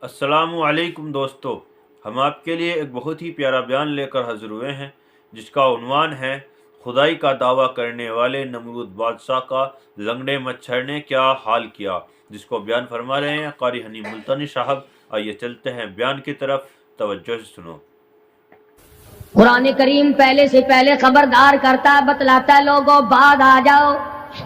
السلام علیکم دوستو، ہم آپ کے لیے ایک بہت ہی پیارا بیان لے کر حاضر ہوئے ہیں جس کا عنوان ہے خدائی کا دعویٰ کرنے والے نمرود بادشاہ کا لنگڑے مچھر نے کیا حال کیا، جس کو بیان فرما رہے ہیں قاری حنی ملتانی صاحب۔ آئیے چلتے ہیں بیان کی طرف، توجہ سے سنو۔ قرآن کریم پہلے سے پہلے خبردار کرتا بتلاتا لوگوں بعد آ جاؤ،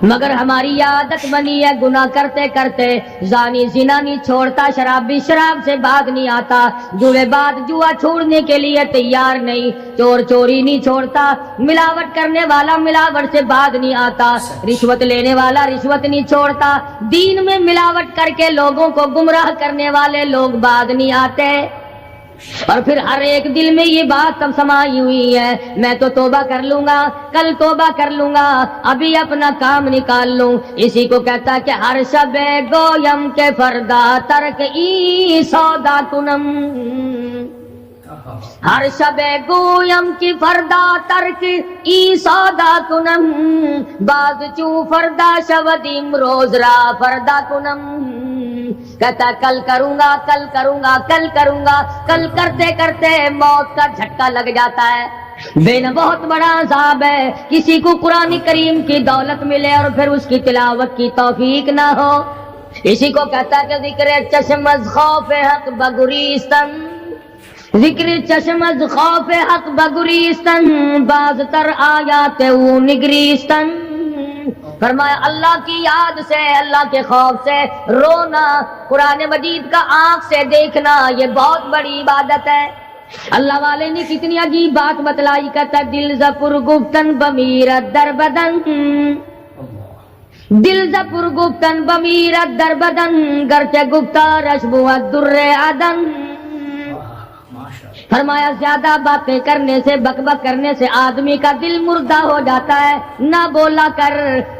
مگر ہماری عادت بنی ہے گناہ کرتے کرتے زانی زنا نہیں چھوڑتا، شرابی شراب سے بعد نہیں آتا، جوئے بعد جوا چھوڑنے کے لیے تیار نہیں، چور چوری نہیں چھوڑتا، ملاوٹ کرنے والا ملاوٹ سے بعد نہیں آتا، رشوت لینے والا رشوت نہیں چھوڑتا، دین میں ملاوٹ کر کے لوگوں کو گمراہ کرنے والے لوگ بعد نہیں آتے۔ اور پھر ہر ایک دل میں یہ بات تب سمائی ہوئی ہے، میں تو توبہ کر لوں گا، کل توبہ کر لوں گا، ابھی اپنا کام نکال لوں۔ اسی کو کہتا کہ ہر شب گویم کے فردا ترک ای سودا کنم، ہر شب گویم کی فردا ترک ای سودا کنم، باز چوں فردا شودیم روز را فردا کنم۔ کہتا کل کروں گا کل کروں گا کل کروں گا، کل کرتے کرتے موت کا جھٹکا لگ جاتا ہے۔ بے بہت بڑا عذاب ہے کسی کو قرآن کریم کی دولت ملے اور پھر اس کی تلاوت کی توفیق نہ ہو۔ اسی کو کہتا کہ ذکر چشم از خوف حق بگریستن، ذکر چشم از خوف حق بگریستن، باز تر آیات او نگریستن۔ فرمایا اللہ کی یاد سے، اللہ کے خوف سے رونا، قرآن مجید کا آنکھ سے دیکھنا، یہ بہت بڑی عبادت ہے۔ اللہ والے نے کتنی عجیب بات بتلائی، کہتا دل زپر گفتن بمیرت در بدن، دل زپر گفتن بمیرت در بدن، گرچہ گفتار اشبوت در عدن۔ فرمایا زیادہ باتیں کرنے سے، بک بک کرنے سے آدمی کا دل مردہ ہو جاتا ہے، نہ بولا کر،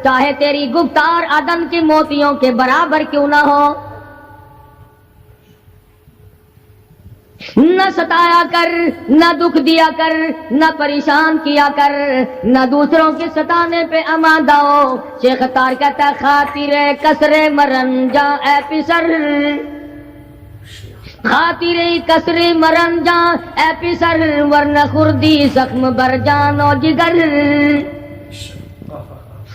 چاہے تیری گفتار عدن کے موتیوں کے برابر کیوں نہ ہو۔ نہ ستایا کر، نہ دکھ دیا کر، نہ پریشان کیا کر، نہ دوسروں کے ستانے پہ آمادہ ہو۔ شیخ تار کہتا خاطر کسر مرن جا اے پسر، خاطر کسر مرن جا اے پسر، ورنہ خردی زخم بر جان و جگر۔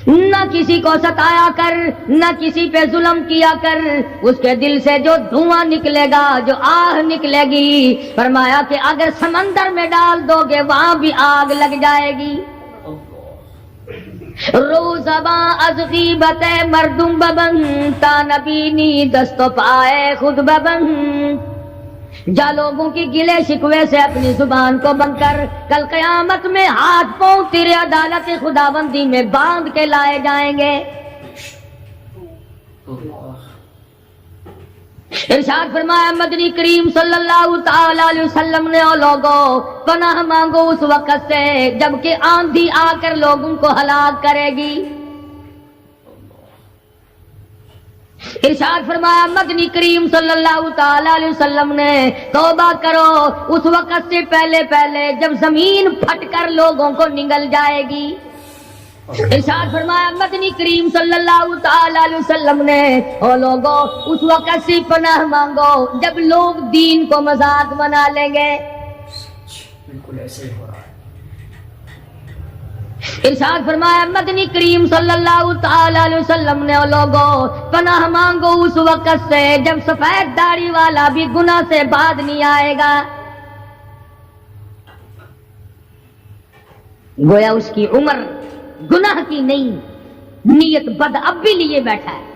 نہ کسی کو ستایا کر، نہ کسی پہ ظلم کیا کر، اس کے دل سے جو دھواں نکلے گا، جو آہ نکلے گی، فرمایا کہ اگر سمندر میں ڈال دو گے وہاں بھی آگ لگ جائے گی۔ روزباں از غیبت مردم ببن، تا نبینی دست و پائے خود ببن۔ جا لوگوں کی گلے شکوے سے اپنی زبان کو بند کر، کل قیامت میں ہاتھ پاؤں تیرے عدالت خداوندی میں باندھ کے لائے جائیں گے۔ ارشاد فرمایا مدنی کریم صلی اللہ تعالی علیہ وسلم نے، او لوگوں پناہ مانگو اس وقت سے جبکہ آندھی آ کر لوگوں کو ہلاک کرے گی۔ ارشاد فرمایا مدنی کریم صلی اللہ تعالی علیہ وسلم نے، توبہ کرو اس وقت سے پہلے پہلے جب زمین پھٹ کر لوگوں کو نگل جائے گی۔ ارشاد فرمایا مدنی کریم صلی اللہ تعالی علیہ وسلم نے، او لوگوں اس وقت سے پناہ مانگو جب لوگ دین کو مذاق بنا لیں گے۔ بالکل ایسے ہی ہو رہا ہے۔ ارشاد فرمایا مدنی کریم صلی اللہ تعالی علیہ وسلم نے، او لوگوں پناہ مانگو اس وقت سے جب سفید داڑھی والا بھی گناہ سے بعد نہیں آئے گا۔ گویا اس کی عمر گناہ کی نہیں، نیت بد اب بھی لیے بیٹھا ہے،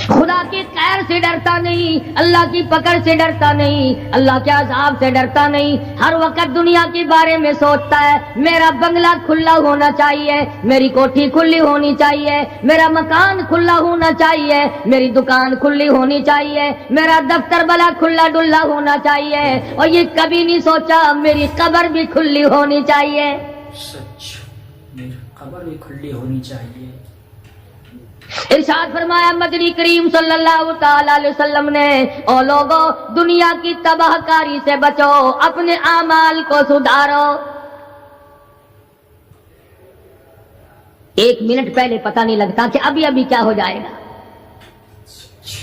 خدا کی خیر سے ڈرتا نہیں، اللہ کی پکڑ سے ڈرتا نہیں، اللہ کے عذاب سے ڈرتا نہیں، ہر وقت دنیا کے بارے میں سوچتا ہے میرا بنگلہ کھلا ہونا چاہیے، میری کوٹھی کھلی ہونی چاہیے، میرا مکان کھلا ہونا چاہیے، میری دکان کھلی ہونی چاہیے، میرا دفتر بلا کھلا ڈلا ہونا چاہیے، اور یہ کبھی نہیں سوچا میری قبر بھی کھلی ہونی چاہیے۔ سچ، میری قبر بھی کھلی ہونی چاہیے۔ ارشاد فرمایا مدنی کریم صلی اللہ تعالی علیہ وسلم نے، او لوگوں دنیا کی تباہ کاری سے بچو، اپنے اعمال کو سدھارو۔ ایک منٹ پہلے پتہ نہیں لگتا کہ ابھی ابھی کیا ہو جائے گا۔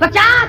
50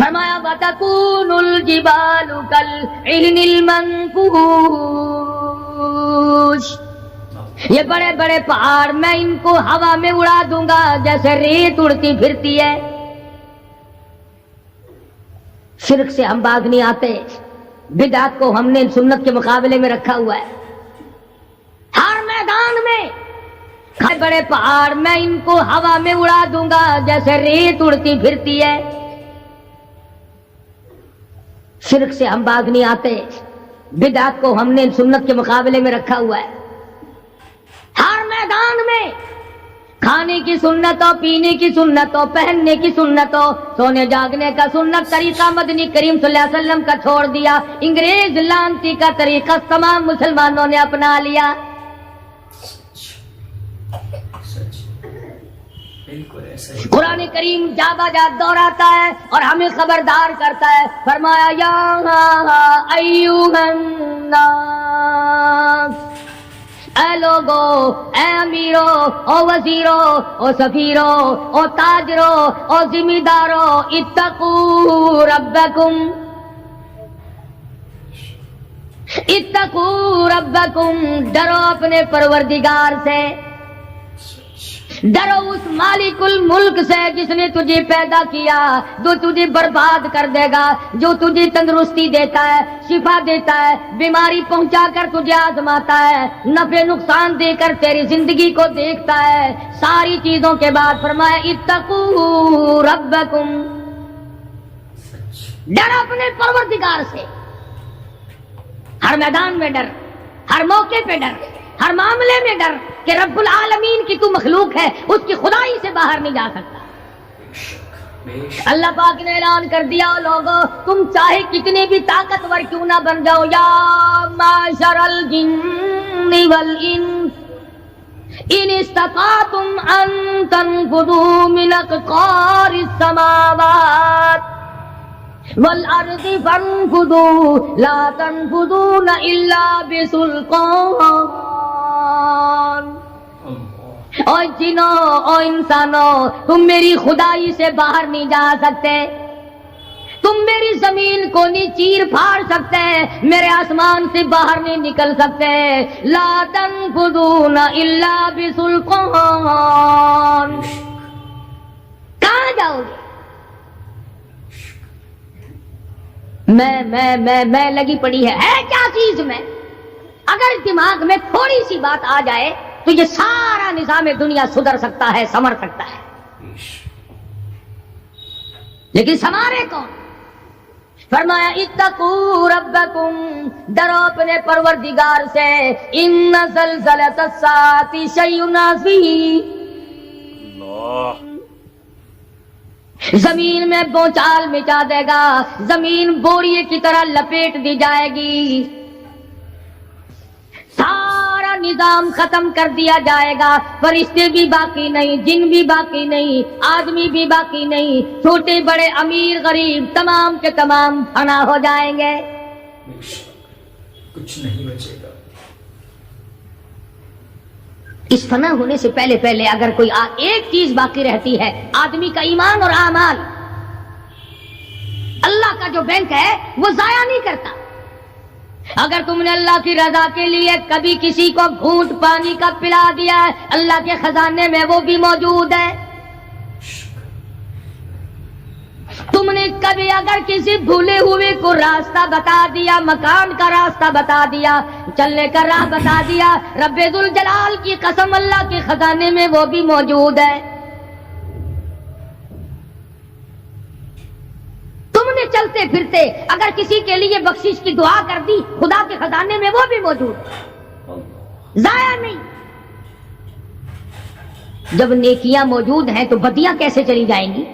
فرمایا وَتَكُونُ الْجِبَالُ كَالْعِهْنِ الْمَنفُوشِ، یہ بڑے بڑے پہاڑ میں ان کو ہوا میں اڑا دوں گا جیسے ریت اڑتی پھرتی ہے۔ شرک سے ہم باز نہیں آتے، بدعت کو ہم نے سنت کے مقابلے میں رکھا ہوا ہے۔ ہر میدان میں بڑے پہاڑ میں ان کو ہوا میں اڑا دوں گا جیسے ریت اڑتی پھرتی ہے۔ شرک سے ہم باز نہیں آتے، بدعت کو ہم نے سنت کے مقابلے میں رکھا ہوا ہے۔ ہر میدان میں کھانے کی سنت ہو، پینے کی سنت ہو، پہننے کی سنت ہو، سونے جاگنے کا سنت طریقہ مدنی کریم صلی اللہ علیہ وسلم کا چھوڑ دیا، انگریز لانتی کا طریقہ تمام مسلمانوں نے اپنا لیا۔ قرآن کریم جا بجا دہراتا ہے اور ہمیں خبردار کرتا ہے، فرمایا یا ایھا الناس، اے لوگو، اے امیرو، او وزیرو، او سفیرو، او تاجرو، او ذمہ دارو، اتقوا ربکم، اتقوا ربکم، ڈرو اپنے پروردگار سے، ڈرو اس مالک الملک سے جس نے تجھے پیدا کیا، جو تجھے برباد کر دے گا، جو تجھے تندرستی دیتا ہے، شفا دیتا ہے، بیماری پہنچا کر تجھے آزماتا ہے، نفع نقصان دے کر تیری زندگی کو دیکھتا ہے۔ ساری چیزوں کے بعد فرمایا اتقوا ربکم، ڈر اپنے پروردگار سے، ہر میدان میں ڈر، ہر موقع پہ ڈر، ہر معاملے میں ڈر کہ رب العالمین کی تو مخلوق ہے، اس کی خدائی سے باہر نہیں جا سکتا۔ اللہ پاک نے اعلان کر دیا، لوگوں تم چاہے کتنے بھی طاقتور کیوں نہ بن جاؤ، یا معشر الجن والانس ان استطعتم ان تنفذوا من اقطار السماوات والارض فانفذوا لا تنفذون الا بسلطان۔ او جنوں، او انسانوں، تم میری خدائی سے باہر نہیں جا سکتے، تم میری زمین کو نہیں چیر پھاڑ سکتے، میرے آسمان سے باہر نہیں نکل سکتے، لا تنفذون الا بسلطان۔ کہاں جاؤ گے؟ میں لگی پڑی ہے کیا چیز میں؟ اگر دماغ میں تھوڑی سی بات آ جائے تو یہ سارا نظام دنیا سدھر سکتا ہے، سنور سکتا ہے، لیکن سنوارے کون؟ فرمایا اتقوا ربکم، ڈرو اپنے پروردگار سے، ان زلزلۃ الساعۃ شیء عظیم، زمین میں بونچال مچا دے گا، زمین بوریے کی طرح لپیٹ دی جائے گی، سارا نظام ختم کر دیا جائے گا، فرشتے بھی باقی نہیں، جن بھی باقی نہیں، آدمی بھی باقی نہیں، چھوٹے بڑے امیر غریب تمام کے تمام فنا ہو جائیں گے، کچھ نہیں بچے گا۔ اس فنا ہونے سے پہلے اگر کوئی ایک چیز باقی رہتی ہے، آدمی کا ایمان اور اعمال، اللہ کا جو بینک ہے وہ ضائع نہیں کرتا۔ اگر تم نے اللہ کی رضا کے لیے کبھی کسی کو گھونٹ پانی کا پلا دیا ہے، اللہ کے خزانے میں وہ بھی موجود ہے۔ تم نے کبھی اگر کسی بھولے ہوئے کو راستہ بتا دیا، مکان کا راستہ بتا دیا، چلنے کا راہ بتا دیا، رب ذوالجلال کی قسم اللہ کے خزانے میں وہ بھی موجود ہے۔ تم نے چلتے پھرتے اگر کسی کے لیے بخشش کی دعا کر دی، خدا کے خزانے میں وہ بھی موجود ہے، ضائع نہیں۔ جب نیکیاں موجود ہیں تو بدیاں کیسے چلی جائیں گی؟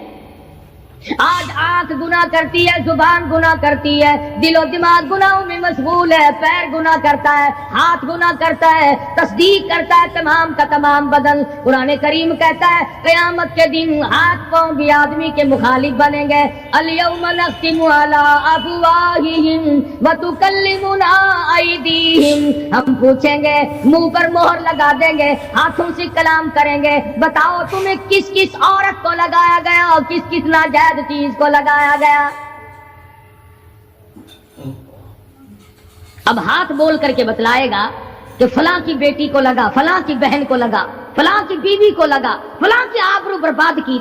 آج آنکھ گناہ کرتی ہے، زبان گناہ کرتی ہے، دل و دماغ گناہوں میں مشغول ہے، پیر گناہ کرتا ہے، ہاتھ گناہ کرتا ہے، تصدیق کرتا ہے تمام کا تمام بدن۔ قرآن کریم کہتا ہے قیامت کے دن ہاتھ پاؤں بھی آدمی کے مخالف بنیں گے۔ الیوم نختم علی افواہہم وتکلمنا ایدیہم، ہم پوچھیں گے، منہ پر مہر لگا دیں گے، ہاتھوں سے کلام کریں گے، بتاؤ تمہیں کس کس عورت کو لگایا گیا اور کس کس ناجائز شاید چیز کو لگایا گیا. اب ہاتھ بول کر کے بتلائے گا کہ فلاں کی بیٹی کو لگا, فلاں کی بہن کو لگا, فلاں کی بیوی کو لگا, فلاں کی آبرو برباد کی.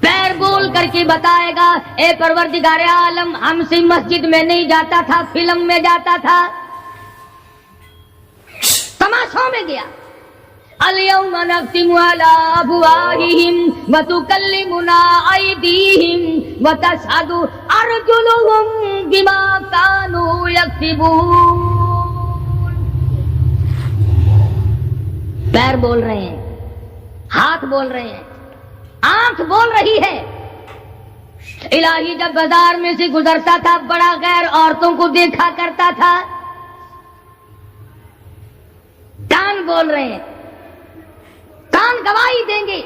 پیر بول کر کے بتائے گا اے پروردگار عالم, ہم سے مسجد میں نہیں جاتا تھا, فلم میں جاتا تھا, تماشوں میں گیا. اليوم نختم على افواههم وتكلمنا ايديهم وتشهد ارجلهم بما كانوا يكسبون. پیر بول رہے ہیں, ہاتھ بول رہے ہیں, آنکھ بول رہی ہے. الہی جب بازار میں سے گزرتا تھا بڑا غیر عورتوں کو دیکھا کرتا تھا. کان بول رہے ہیں, کان گواہی دیں گے.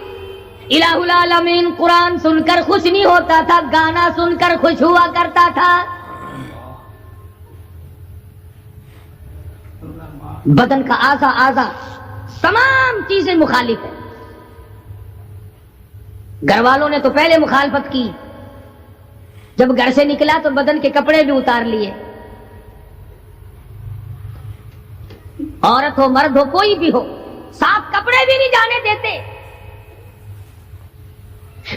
الہ العالمین قرآن سن کر خوش نہیں ہوتا تھا, گانا سن کر خوش ہوا کرتا تھا. بدن کا اعضا تمام چیزیں مخالف ہیں. گھر والوں نے تو پہلے مخالفت کی, جب گھر سے نکلا تو بدن کے کپڑے بھی اتار لیے. عورت ہو مرد ہو کوئی بھی ہو, صاف کپڑے بھی نہیں جانے دیتے.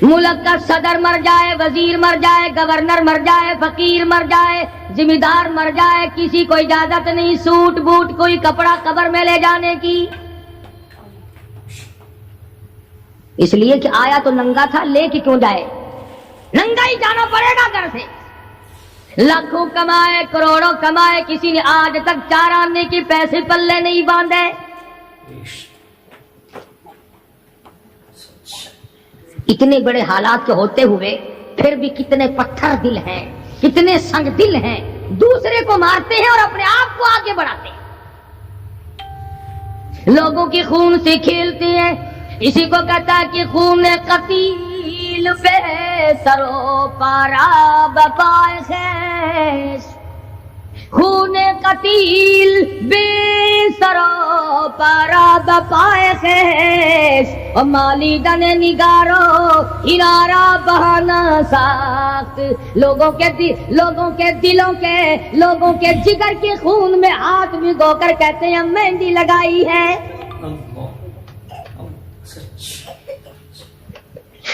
ملک کا صدر مر جائے, وزیر مر جائے, گورنر مر جائے, فقیر مر جائے, ذمہ دار مر جائے, کسی کو اجازت نہیں سوٹ بوٹ کوئی کپڑا قبر میں لے جانے کی. اس لیے کہ آیا تو ننگا تھا, لے کے کیوں جائے, ننگا ہی جانا پڑے گا گھر سے. لاکھوں کمائے, کروڑوں کمائے, کسی نے آج تک 4 آنے کے پیسے پلے نہیں باندھے. اتنے بڑے حالات کے ہوتے ہوئے پھر بھی کتنے پتھر دل ہیں, کتنے سنگ دل ہیں, دوسرے کو مارتے ہیں اور اپنے آپ کو آگے بڑھاتے ہیں. لوگوں کے خون سے کھیلتے ہیں. اسی کو کہتا ہے کہ خون قتیل بے سرو پارا بپائے خیش. خون قتیل بے سرو پارا بپائے خیش. اور مالی دن نگارو انارا بہانا ساخت. لوگوں کے دلوں کے, لوگوں کے جگر کے خون میں ہاتھ بھگو کر کہتے ہیں مہندی لگائی ہے.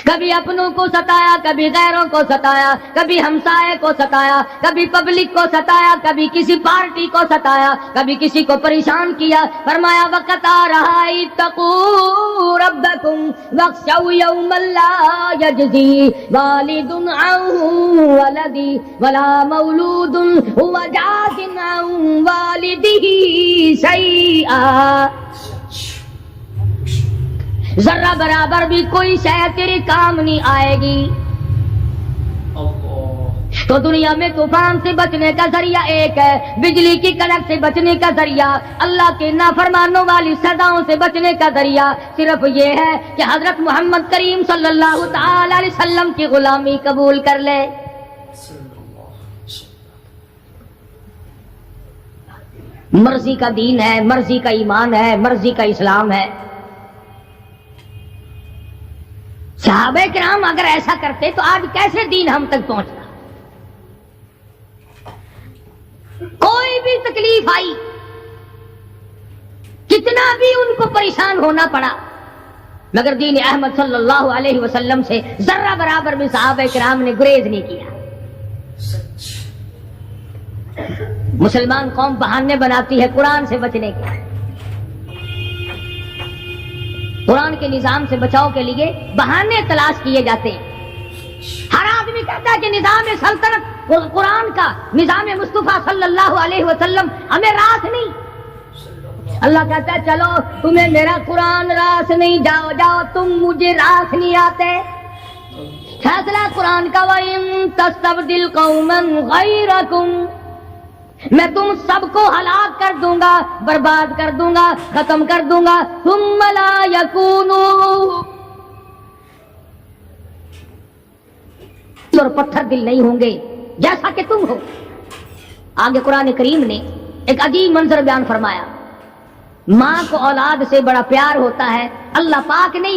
کبھی اپنوں کو ستایا, کبھی غیروں کو ستایا, کبھی ہمسائے کو ستایا, کبھی پبلک کو ستایا, کبھی کسی پارٹی کو ستایا, کبھی کسی کو پریشان کیا. فرمایا وقت آ رہا ہے اتقوا ربکم واخشوا یوما لا یجزی والد عن ولدی ولا مولود هو جاز عن والدہ شیئا. ذرہ برابر بھی کوئی شے تیرے کام نہیں آئے گی. تو دنیا میں طوفان سے بچنے کا ذریعہ ایک ہے, بجلی کی کڑک سے بچنے کا ذریعہ, اللہ کے نافرمانوں والی سزاؤں سے بچنے کا ذریعہ صرف یہ ہے کہ حضرت محمد کریم صلی اللہ تعالی علیہ وسلم کی غلامی قبول کر لے. مرضی کا دین ہے, مرضی کا ایمان ہے, مرضی کا اسلام ہے. صحابہ کرام اگر ایسا کرتے تو آج کیسے دین ہم تک پہنچتا. کوئی بھی تکلیف آئی, کتنا بھی ان کو پریشان ہونا پڑا, مگر دین احمد صلی اللہ علیہ وسلم سے ذرہ برابر بھی صحابہ کرام نے گریز نہیں کیا. مسلمان قوم بہانے بناتی ہے قرآن سے بچنے کے. قرآن کے نظام سے بچاؤ کے لیے بہانے تلاش کیے جاتے ہیں. ہر آدمی کہتا ہے کہ نظام سلطنت قرآن کا, نظام مصطفیٰ صلی اللہ علیہ وسلم ہمیں راس نہیں. اللہ کہتا ہے چلو تمہیں میرا قرآن راس نہیں, جاؤ جاؤ تم مجھے راس نہیں آتے. فیصلہ قرآن کا وَإِن تَسْتَبْدِلْ قَوْمًا غَيْرَكُمْ, میں تم سب کو ہلاک کر دوں گا, برباد کر دوں گا, ختم کر دوں گا. ثم لا یکونوا, اور پتھر دل نہیں ہوں گے جیسا کہ تم ہو. آگے قرآن کریم نے ایک عجیب منظر بیان فرمایا. ماں کو اولاد سے بڑا پیار ہوتا ہے, اللہ پاک نے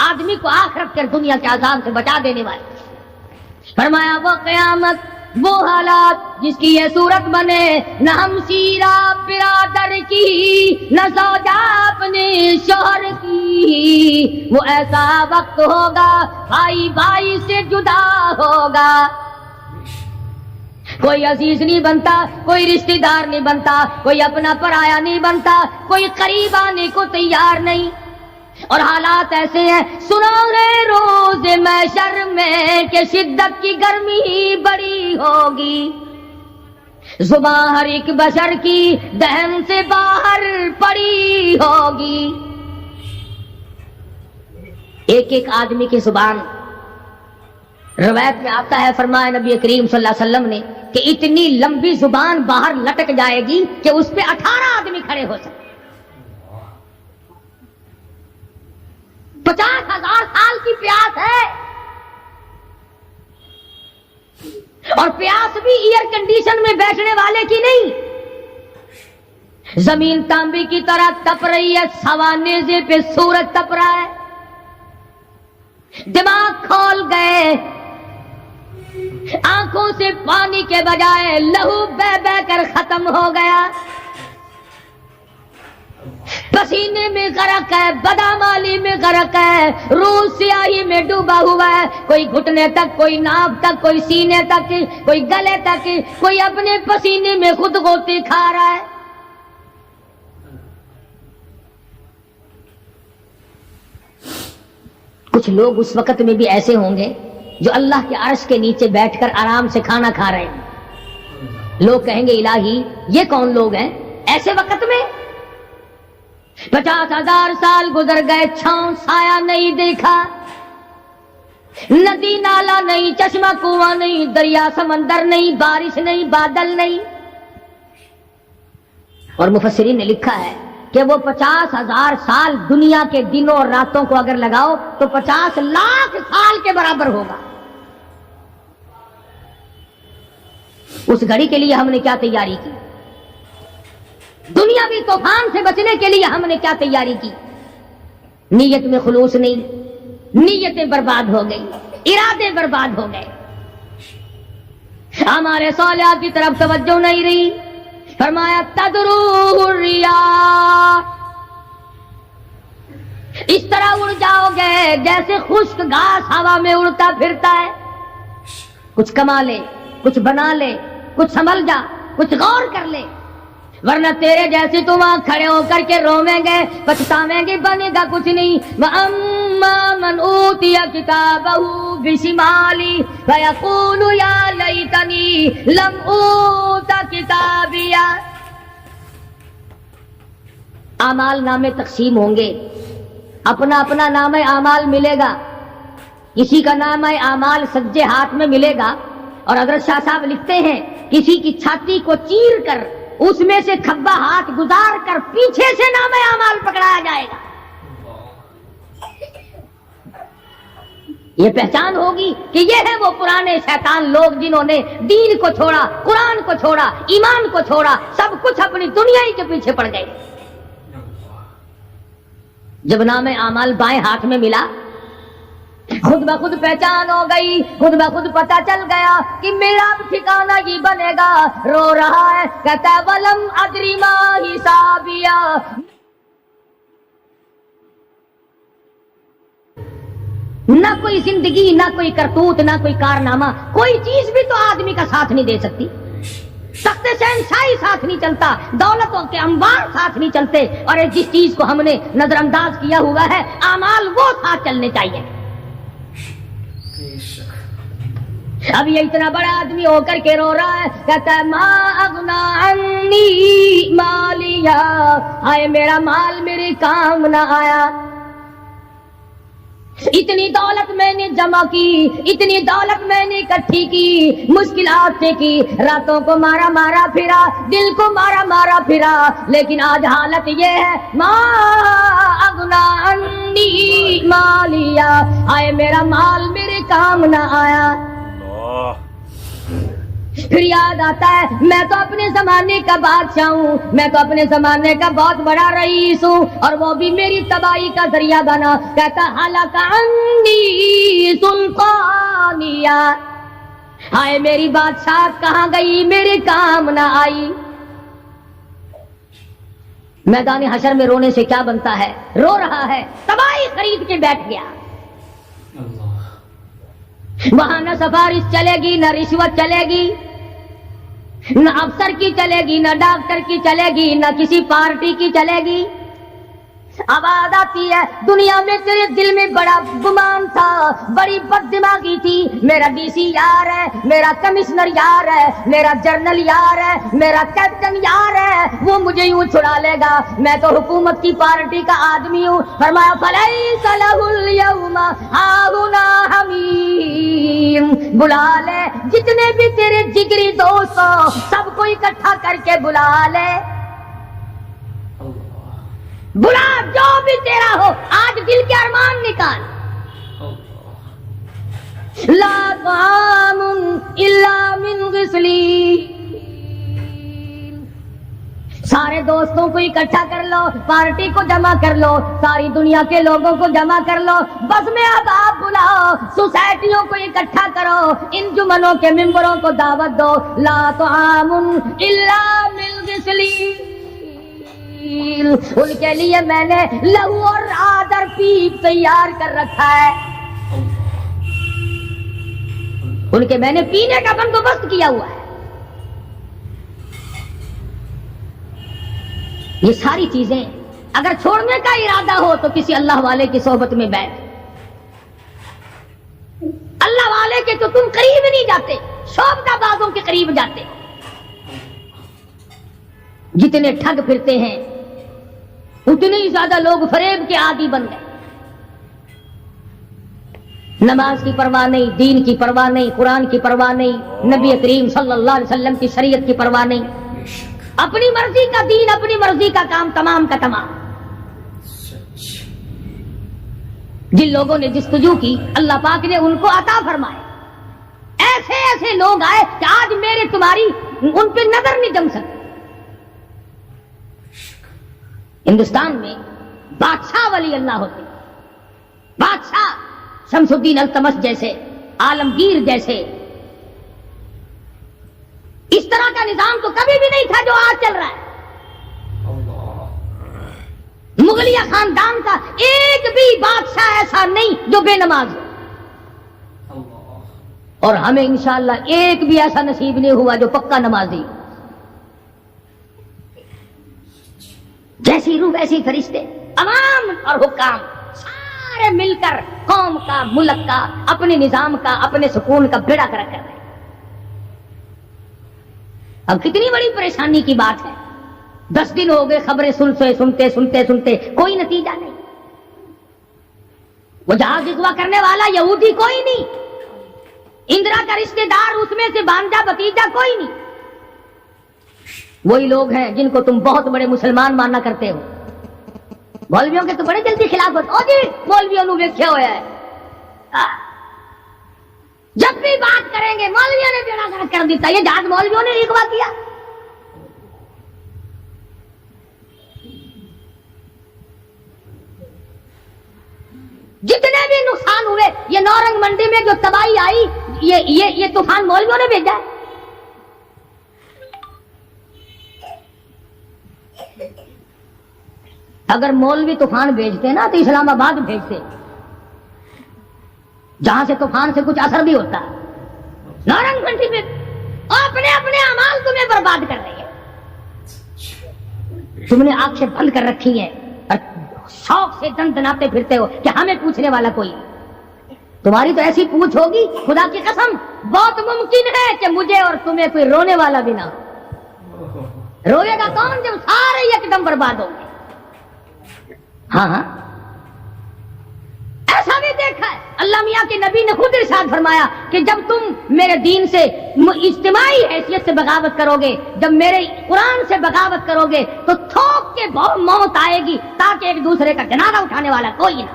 آدمی کو آخرت کے دنیا کے عذاب سے بچا دینے والی۔ فرمایا وہ قیامت، وہ حالات جس کی یہ صورت بنے، نہ ہم شیرہ برادر کی، نہ زوجہ اپنے شوہر کی، وہ ایسا وقت ہوگا بھائی بھائی سے جدا ہوگا، کوئی عزیز نہیں بنتا، کوئی رشتہ دار نہیں بنتا، کوئی اپنا پرایا نہیں بنتا، کوئی قریب آنے کو تیار نہیں۔ اور حالات ایسے ہیں، سنا ہے روز محشر میں کہ شدت کی گرمی بڑی ہوگی، زبان ہر ایک بشر کی دہن سے باہر پڑی ہوگی۔ ایک ایک آدمی کی زبان، روایت میں آتا ہے، فرمایا نبی کریم صلی اللہ علیہ وسلم نے کہ اتنی لمبی زبان باہر لٹک جائے گی کہ اس پہ 18 آدمی کھڑے ہو سکتے۔ 50,000 سال کی پیاس ہے، اور پیاس بھی ایئر کنڈیشن میں بیٹھنے والے کی نہیں، زمین تانبے کی طرح تپ رہی ہے، سوانیزے پہ سورج تپ رہا ہے، دماغ کھول گئے، آنکھوں سے پانی کے بجائے لہو بہ بہ کر ختم ہو گیا، پسینے میں غرق ہے، بدامالی میں غرق ہے، روح سیاہی میں ڈوبا ہوا ہے، کوئی گھٹنے تک، کوئی ناف تک، کوئی سینے تک، کوئی گلے تک، کوئی اپنے پسینے میں خود غوطے کھا رہا ہے۔ کچھ لوگ اس وقت میں بھی ایسے ہوں گے جو اللہ کے عرش کے نیچے بیٹھ کر آرام سے کھانا کھا رہے ہیں، لوگ کہیں گے الہی یہ کون لوگ ہیں ایسے وقت میں؟ 50,000 سال گزر گئے، چھاؤں سایہ نہیں دیکھا، ندی نالا نہیں، چشمہ کنواں نہیں، دریا سمندر نہیں، بارش نہیں، بادل نہیں۔ اور مفسرین نے لکھا ہے کہ وہ 50,000 سال دنیا کے دنوں اور راتوں کو اگر لگاؤ تو 50 لاکھ سال کے برابر ہوگا۔ اس گھڑی کے لیے ہم نے کیا تیاری کی؟ دنیاوی طوفان سے بچنے کے لیے ہم نے کیا تیاری کی؟ نیت میں خلوص نہیں، نیتیں برباد ہو گئی، ارادے برباد ہو گئے، ہمارے صالحات کی طرف توجہ نہیں رہی۔ فرمایا تدروہ الریاح، اس طرح اڑ جاؤ گے جیسے خشک گھاس ہوا میں اڑتا پھرتا ہے، کچھ کما لے، کچھ بنا لے، کچھ سنبھل جا، کچھ غور کر لے، ورنہ تیرے جیسے تو وہاں کھڑے ہو کر کے رویں گے، پچھتاویں گے، بنے گا کچھ نہیں۔ وَأَمَّا مَنْ أُوتِيَ كِتَابَهُ بِشِمَالِهِ فَيَقُولُ يَا لَيْتَنِي لَمْ أُوتَ كِتَابِيَهْ۔ اعمال نامے تقسیم ہوں گے، اپنا اپنا نام اعمال ملے گا، کسی کا نام اعمال سجے ہاتھ میں ملے گا، اور حضرت شاہ صاحب لکھتے ہیں کسی کی چھاتی کو چیر کر اس میں سے کھبا ہاتھ گزار کر پیچھے سے نام اعمال پکڑایا جائے گا۔ یہ پہچان ہوگی کہ یہ ہے وہ پرانے شیطان لوگ جنہوں نے دین کو چھوڑا، قرآن کو چھوڑا، ایمان کو چھوڑا، سب کچھ اپنی دنیا ہی کے پیچھے پڑ گئے۔ جب نام اعمال بائیں ہاتھ میں ملا، خود بخود پہچان ہو گئی، خود بخود پتہ چل گیا کہ میرا ٹھکانہ یہ بنے گا۔ رو رہا ہے، کہتا ہے وَلَمْ أَدْرِ مَا حِسَابِيَهْ، نہ کوئی زندگی، نہ کوئی کرتوت، نہ کوئی کارنامہ، کوئی چیز بھی تو آدمی کا ساتھ نہیں دے سکتی۔ تخت شہنشاہی ساتھ نہیں چلتا، دولتوں کے انبار ساتھ نہیں چلتے، اور جس چیز کو ہم نے نظر انداز کیا ہوا ہے اعمال وہ ساتھ چلنے چاہیے۔ اب یہ اتنا بڑا آدمی ہو کر کے رو رہا ہے، کہتا ہے ما اغنا عنی مالیا، ہائے میرا مال میرے کام نہ آیا، اتنی دولت میں نے جمع کی، اتنی دولت میں نے اکٹھی کی، مشکلات سے کی، راتوں کو مارا مارا پھرا، دل کو مارا مارا پھرا، لیکن آج حالت یہ ہے ما اغنا عنی مالیا، ہائے میرا مال میرے کام نہ آیا۔ پھر یاد آتا ہے میں تو اپنے زمانے کا بادشاہ ہوں، میں تو اپنے زمانے کا بہت بڑا رئیس ہوں، اور وہ بھی میری تباہی کا ذریعہ بنا۔ کہتا ہلک عنی سلطانیہ، ہائے میری بادشاہ کہاں گئی، میرے کام نہ آئی۔ میدان حشر میں رونے سے کیا بنتا ہے، رو رہا ہے، تباہی خرید کے بیٹھ گیا۔ وہاں نہ سفارش چلے گی، نہ رشوت چلے گی، نہ افسر کی چلے گی، نہ ڈاکٹر کی چلے گی، نہ کسی پارٹی کی چلے گی۔ آواز آتی ہے دنیا میں تیرے دل میں بڑا گمان تھا، بڑی بد دماغی تھی، میرا ڈی سی یار ہے، میرا کمشنر یار ہے، میرا جنرل یار ہے، میرا کیپٹن یار ہے، وہ مجھے یوں چھڑا لے گا، میں تو حکومت کی پارٹی کا آدمی ہوں۔ فرمایا فلیس لہ اليوم ہاہنا حمیم، بلا لے جتنے بھی تیرے جگری دوست ہو سب کو اکٹھا کر کے بلا لے، بلا جو بھی تیرا ہو، آج دل کے ارمان نکال۔ لا طعام الا من غسلین، سارے دوستوں کو اکٹھا کر لو، پارٹی کو جمع کر لو، ساری دنیا کے لوگوں کو جمع کر لو، بس میں اب آپ بلاؤ، سوسائٹیوں کو اکٹھا کرو، انجمنوں کے ممبروں کو دعوت دو۔ لا طعام الا من غسلین، ان کے لیے میں نے لہو اور آدر پیپ تیار کر رکھا ہے، ان کے میں نے پینے کا بندوبست کیا ہوا ہے۔ یہ ساری چیزیں اگر چھوڑنے کا ارادہ ہو تو کسی اللہ والے کی صحبت میں بیٹھ، اللہ والے کے تو تم قریب نہیں جاتے، شوبدہ بازوں کے قریب جاتے۔ جتنے ٹھگ پھرتے ہیں اتنے ہی زیادہ لوگ فریب کے عادی بن گئے، نماز کی پرواہ نہیں، دین کی پرواہ نہیں، قرآن کی پرواہ نہیں، نبی کریم صلی اللہ علیہ وسلم کی شریعت کی پرواہ نہیں، اپنی مرضی کا دین، اپنی مرضی کا کام تمام کا تمام۔ جن لوگوں نے جستجو کی اللہ پاک نے ان کو عطا فرمائے، ایسے ایسے لوگ آئے کہ آج میرے تمہاری ان پہ نظر نہیں جم سکتی۔ ہندوستان میں بادشاہ ولی اللہ ہوتے، بادشاہ شمس الدین التمش جیسے، عالمگیر جیسے، اس طرح کا نظام تو کبھی بھی نہیں تھا جو آج چل رہا ہے۔ مغلیہ خاندان کا ایک بھی بادشاہ ایسا نہیں جو بے نماز ہو، اور ہمیں انشاءاللہ ایک بھی ایسا نصیب نہیں ہوا جو پکا نمازی۔ جیسی روح ویسی فرشتے، عوام اور حکام سارے مل کر قوم کا، ملک کا، اپنے نظام کا، اپنے سکون کا بیڑا کر رہے ہیں۔ اب کتنی بڑی پریشانی کی بات ہے، 10 دن ہو گئے خبریں سنتے کوئی نتیجہ نہیں۔ وہ جہاز اغوا کرنے والا یہودی کوئی نہیں، اندرا کا رشتہ دار اس میں سے بانجا بتیجا کوئی نہیں، وہی لوگ ہیں جن کو تم بہت بڑے مسلمان ماننا کرتے ہو۔ مولویوں کے تو بڑے جلدی خلاف ہوتے، او جی مولویوں نے ویکھیا ہوا ہے، جب بھی بات کریں گے مولویوں نے بیڑا گرک کر دیتا، یہ جہاز مولویوں نے اغوا کیا۔ جتنے بھی نقصان ہوئے، یہ نورنگ منڈی میں جو تباہی آئی، یہ طوفان مولویوں نے بھیجا ہے۔ اگر مولوی طوفان بھیجتے نا تو اسلام آباد بھیجتے، جہاں سے طوفان سے کچھ اثر بھی ہوتا ہے۔ نورنگ منڈی میں اپنے اعمال تمہیں برباد کر رہی ہے، تم نے آنکھیں بند کر رکھی ہیں اور شوق سے دندناتے پھرتے ہو کہ ہمیں پوچھنے والا کوئی۔ تمہاری تو ایسی پوچھ ہوگی خدا کی قسم، بہت ممکن ہے کہ مجھے اور تمہیں کوئی رونے والا بھی نہ ہو۔ روئے گا کون جب سارے ایک دم برباد ہوں گے؟ ہاں ایسا بھی دیکھا ہے، اللہ میاں کے نبی نے خود ارشاد فرمایا کہ جب تم میرے دین سے اجتماعی حیثیت سے بغاوت کرو گے، جب میرے قرآن سے بغاوت کرو گے تو تھوک کے موت آئے گی، تاکہ ایک دوسرے کا جنازہ اٹھانے والا کوئی نہ۔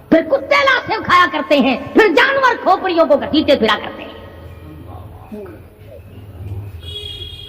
پھر کتے لاشیں کھایا کرتے ہیں، پھر جانور کھوپڑیوں کو گھسیٹتے پھرا کرتے ہیں۔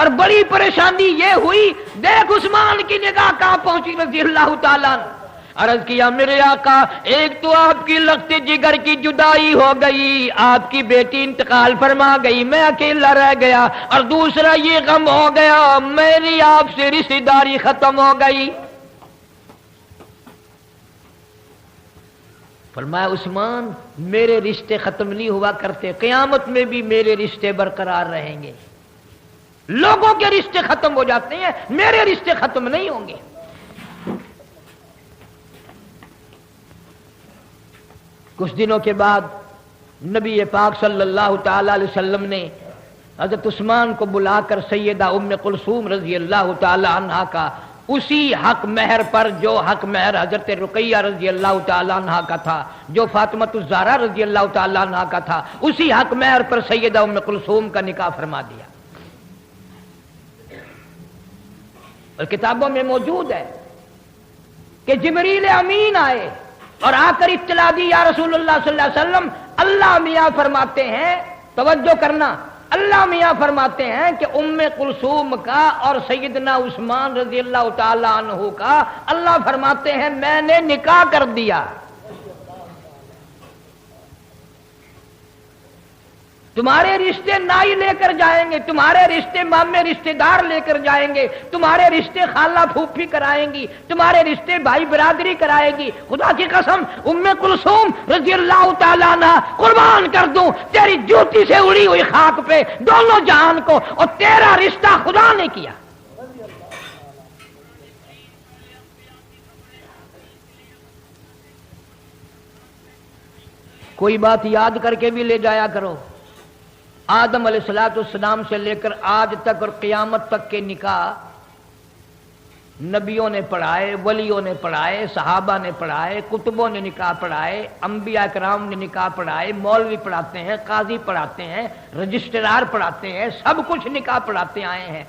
اور بڑی پریشانی یہ ہوئی، دیکھ عثمان کی نگاہ کہاں پہنچی رضی اللہ تعالیٰ عنہ۔ عرض کیا میرے آقا، ایک تو آپ کی لخت جگر کی جدائی ہو گئی، آپ کی بیٹی انتقال فرما گئی، میں اکیلا رہ گیا، اور دوسرا یہ غم ہو گیا میری آپ سے رشتہ داری ختم ہو گئی۔ فرمایا عثمان میرے رشتے ختم نہیں ہوا کرتے، قیامت میں بھی میرے رشتے برقرار رہیں گے۔ لوگوں کے رشتے ختم ہو جاتے ہیں، میرے رشتے ختم نہیں ہوں گے۔ کچھ دنوں کے بعد نبی پاک صلی اللہ تعالی علیہ وسلم نے حضرت عثمان کو بلا کر سیدہ ام کلثوم رضی اللہ تعالی عنہا کا اسی حق مہر پر جو حق مہر حضرت رقیہ رضی اللہ تعالی عنہا کا تھا، جو فاطمۃ الزہرا رضی اللہ تعالی عنہا کا تھا، اسی حق مہر پر سیدہ ام کلثوم کا نکاح فرما دیا۔ اور کتابوں میں موجود ہے کہ جبریل امین آئے اور آ کر اطلاع دی، یا رسول اللہ صلی اللہ علیہ وسلم، اللہ میاں فرماتے ہیں، توجہ کرنا، اللہ میاں فرماتے ہیں کہ ام کلثوم کا اور سیدنا عثمان رضی اللہ تعالی عنہ کا اللہ فرماتے ہیں میں نے نکاح کر دیا۔ تمہارے رشتے نائی لے کر جائیں گے، تمہارے رشتے مامے رشتے دار لے کر جائیں گے، تمہارے رشتے خالہ پھوپھی کرائیں گی، تمہارے رشتے بھائی برادری کرائے گی۔ خدا کی قسم ام کلثوم رضی اللہ تعالیٰ عنہ قربان کر دوں تیری جوتی سے اڑی ہوئی خاک پہ دونوں جہان کو، اور تیرا رشتہ خدا نے کیا۔ کوئی بات یاد کر کے بھی لے جایا کرو، آدم علیہ السلام سے لے کر آج تک اور قیامت تک کے نکاح نبیوں نے پڑھائے، ولیوں نے پڑھائے، صحابہ نے پڑھائے، کتبوں نے نکاح پڑھائے، انبیاء کرام نے نکاح پڑھائے، مولوی پڑھاتے ہیں، قاضی پڑھاتے ہیں، رجسٹرار پڑھاتے ہیں، سب کچھ نکاح پڑھاتے آئے ہیں۔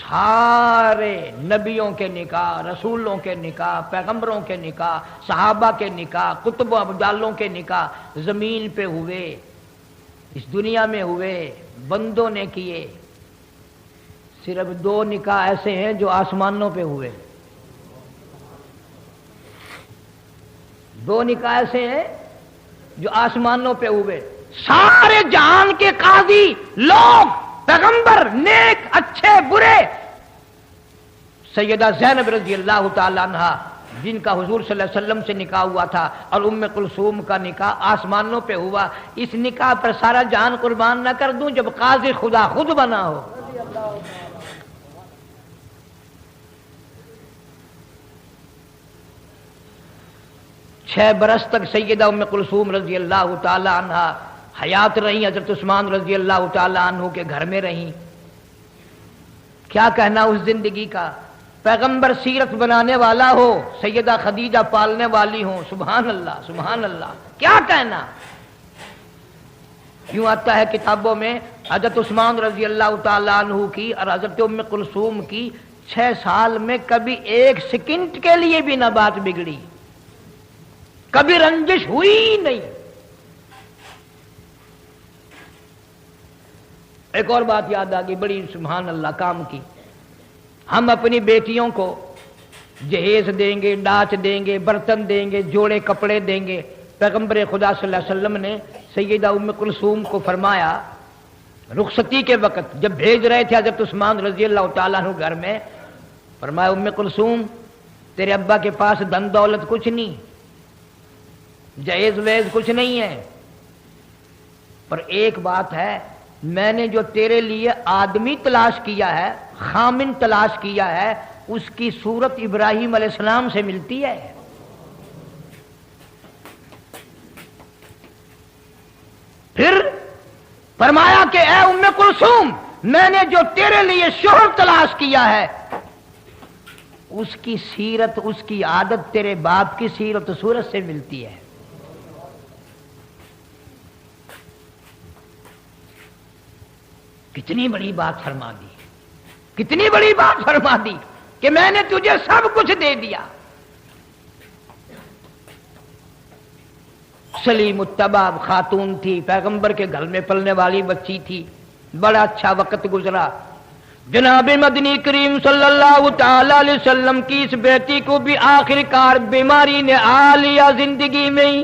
سارے نبیوں کے نکاح، رسولوں کے نکاح، پیغمبروں کے نکاح، صحابہ کے نکاح، کتب و ابدالوں کے نکاح زمین پہ ہوئے، اس دنیا میں ہوئے، بندوں نے کیے۔ صرف دو نکاح ایسے ہیں جو آسمانوں پہ ہوئے، دو نکاح ایسے ہیں جو آسمانوں پہ ہوئے۔ سارے جہان کے قاضی لوگ، پیغمبر، نیک اچھے برے، سیدہ زینب رضی اللہ تعالی عنہا جن کا حضور صلی اللہ علیہ وسلم سے نکاح ہوا تھا، اور ام کلثوم کا نکاح آسمانوں پہ ہوا۔ اس نکاح پر سارا جان قربان نہ کر دوں جب قاضی خدا خود بنا ہو۔ 6 برس تک سیدہ ام کلثوم رضی اللہ تعالی عنہا حیات رہیں، حضرت عثمان رضی اللہ تعالی عنہ کے گھر میں رہیں۔ کیا کہنا اس زندگی کا، پیغمبر سیرت بنانے والا ہو، سیدہ خدیجہ پالنے والی ہوں، سبحان اللہ سبحان اللہ، کیا کہنا۔ یوں آتا ہے کتابوں میں حضرت عثمان رضی اللہ تعالی عنہ کی اور حضرت ام کلثوم کی 6 سال میں کبھی 1 سیکنڈ کے لیے بھی نہ بات بگڑی، کبھی رنجش ہوئی ہی نہیں۔ ایک اور بات یاد آ گئی بڑی سبحان اللہ کام کی، ہم اپنی بیٹیوں کو جہیز دیں گے، ڈاچ دیں گے، برتن دیں گے، جوڑے کپڑے دیں گے۔ پیغمبر خدا صلی اللہ علیہ وسلم نے سیدہ ام کلثوم کو فرمایا رخصتی کے وقت جب بھیج رہے تھے حضرت عثمان رضی اللہ تعالیٰ عنہ گھر میں، فرمایا ام کلثوم تیرے ابا کے پاس دھن دولت کچھ نہیں، جہیز ویز کچھ نہیں ہے، پر ایک بات ہے، میں نے جو تیرے لیے آدمی تلاش کیا ہے، خامن تلاش کیا ہے، اس کی صورت ابراہیم علیہ السلام سے ملتی ہے۔ پھر فرمایا کہ اے ام کلثوم میں نے جو تیرے لیے شوہر تلاش کیا ہے، اس کی سیرت، اس کی عادت تیرے باپ کی سیرت و صورت سے ملتی ہے۔ کتنی بڑی بات فرما دی، کتنی بڑی بات فرما دی کہ میں نے تجھے سب کچھ دے دیا۔ سلیم الطبع خاتون تھی، پیغمبر کے گھر میں پلنے والی بچی تھی، بڑا اچھا وقت گزرا۔ جناب مدنی کریم صلی اللہ تعالی علیہ وسلم کی اس بیٹی کو بھی آخر کار بیماری نے آ لیا زندگی میں ہی.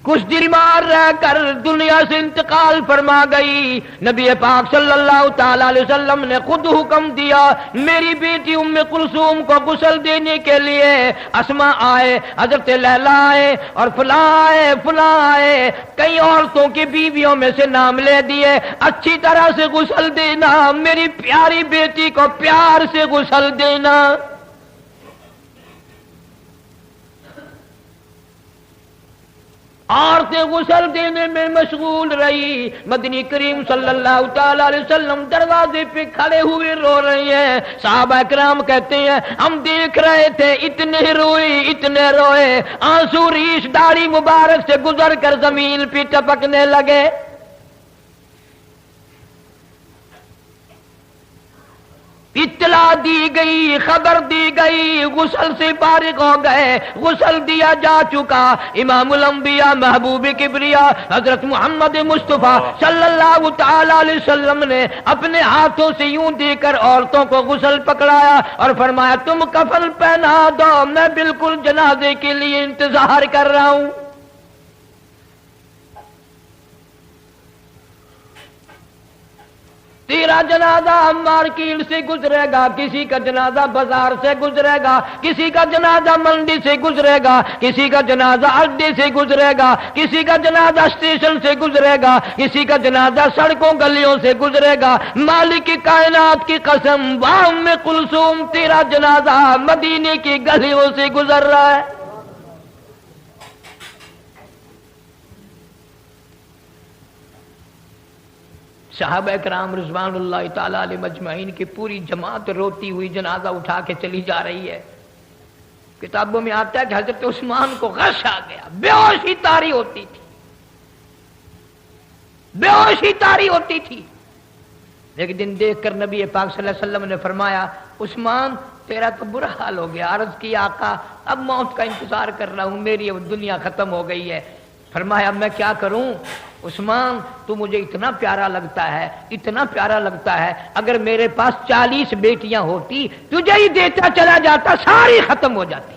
کچھ دن بیمار رہ کر دنیا سے انتقال فرما گئی. نبی پاک صلی اللہ تعالی علیہ وسلم نے خود حکم دیا میری بیٹی ام کلثوم کو غسل دینے کے لیے. اسما آئے, حضرت لیلا آئے, اور فلاں آئے, کئی عورتوں کی بیویوں میں سے نام لے دیے. اچھی طرح سے غسل دینا, میری پیاری بیٹی کو پیار سے غسل دینا. عورتیں غسل دینے میں مشغول رہی. مدنی کریم صلی اللہ تعالی علیہ وسلم دروازے پہ کھڑے ہوئے رو رہی ہیں. صحابہ کرام کہتے ہیں ہم دیکھ رہے تھے, اتنے روئے, آنسو ریش داڑھی مبارک سے گزر کر زمین پہ ٹپکنے لگے. اطلاع دی گئی, خبر دی گئی, غسل سے فارغ ہو گئے, غسل دیا جا چکا. امام الانبیاء محبوب کبریا حضرت محمد مصطفیٰ صلی اللہ تعالی علیہ وسلم نے اپنے ہاتھوں سے یوں دے کر عورتوں کو غسل پکڑایا اور فرمایا تم کفن پہنا دو, میں بالکل جنازے کے لیے انتظار کر رہا ہوں. تیرا جنازہ مارکیٹ سے گزرے گا, کسی کا جنازہ بازار سے گزرے گا, کسی کا جنازہ منڈی سے گزرے گا, کسی کا جنازہ اڈے سے گزرے گا, کسی کا جنازہ اسٹیشن سے گزرے گا, کسی کا جنازہ سڑکوں گلیوں سے گزرے گا. مالک کائنات کی قسم, ام کلثوم تیرا جنازہ مدینے کی گلیوں سے گزر رہا ہے. صحابہ کرام رضوان اللہ تعالی علیہ مجمعین کی پوری جماعت روتی ہوئی جنازہ اٹھا کے چلی جا رہی ہے. کتابوں میں آتا ہے کہ حضرت عثمان کو غش آ گیا, بے ہوشی طاری ہوتی تھی, بے ہوشی طاری ہوتی تھی. ایک دن دیکھ کر نبی پاک صلی اللہ علیہ وسلم نے فرمایا عثمان تیرا تو برا حال ہو گیا. عرض کیا آقا اب موت کا انتظار کر رہا ہوں, میری اب دنیا ختم ہو گئی ہے. فرمایا میں کیا کروں عثمان, تو مجھے اتنا پیارا لگتا ہے, اتنا پیارا لگتا ہے, اگر میرے پاس 40 بیٹیاں ہوتی تجھے ہی دیتا چلا جاتا, ساری ختم ہو جاتی.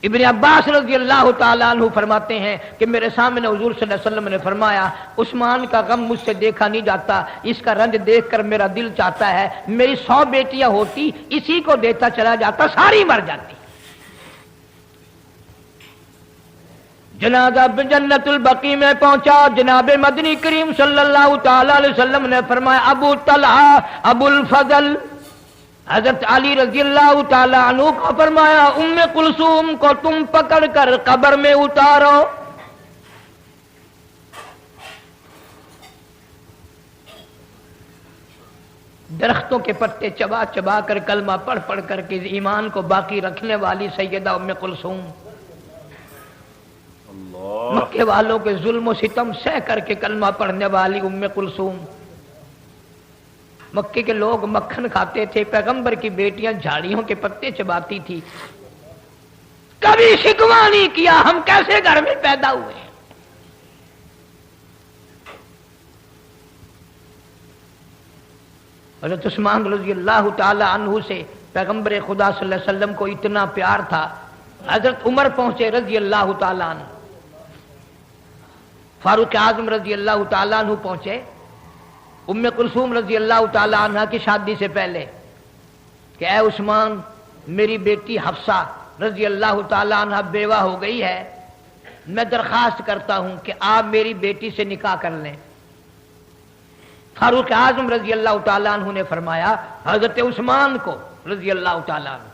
ابن عباس رضی اللہ تعالیٰ عنہ فرماتے ہیں کہ میرے سامنے حضور صلی اللہ علیہ وسلم نے فرمایا عثمان کا غم مجھ سے دیکھا نہیں جاتا, اس کا رنج دیکھ کر میرا دل چاہتا ہے میری 100 بیٹیاں ہوتی اسی کو دیتا چلا جاتا, ساری مر جاتی. جنازہ جنت البقیع میں پہنچا. جناب مدنی کریم صلی اللہ تعالی علیہ وسلم نے فرمایا ابو طلحہ ابو الفضل حضرت علی رضی اللہ تعالی عنہ کو فرمایا ام کلثوم کو تم پکڑ کر قبر میں اتارو. درختوں کے پتے چبا چبا کر کلمہ پڑھ پڑھ کر کے ایمان کو باقی رکھنے والی سیدہ ام کلثوم, مکے والوں کے ظلم و ستم سہ کر کے کلمہ پڑھنے والی ام کلثوم. مکے کے لوگ مکھن کھاتے تھے, پیغمبر کی بیٹیاں جھاڑیوں کے پتے چباتی تھی. کبھی شکوہ نہیں کیا ہم کیسے گھر میں پیدا ہوئے. حضرت عثمان رضی اللہ تعالی عنہ سے پیغمبر خدا صلی اللہ علیہ وسلم کو اتنا پیار تھا. حضرت عمر پہنچے رضی اللہ تعالی عنہ, فاروق اعظم رضی اللہ تعالیٰ عنہ پہنچے ام کلثوم رضی اللہ تعالیٰ عنہ کی شادی سے پہلے کہ اے عثمان میری بیٹی حفصہ رضی اللہ تعالیٰ عنہ بیوہ ہو گئی ہے, میں درخواست کرتا ہوں کہ آپ میری بیٹی سے نکاح کر لیں. فاروق اعظم رضی اللہ تعالیٰ عنہ نے فرمایا حضرت عثمان کو رضی اللہ تعالیٰ عنہ,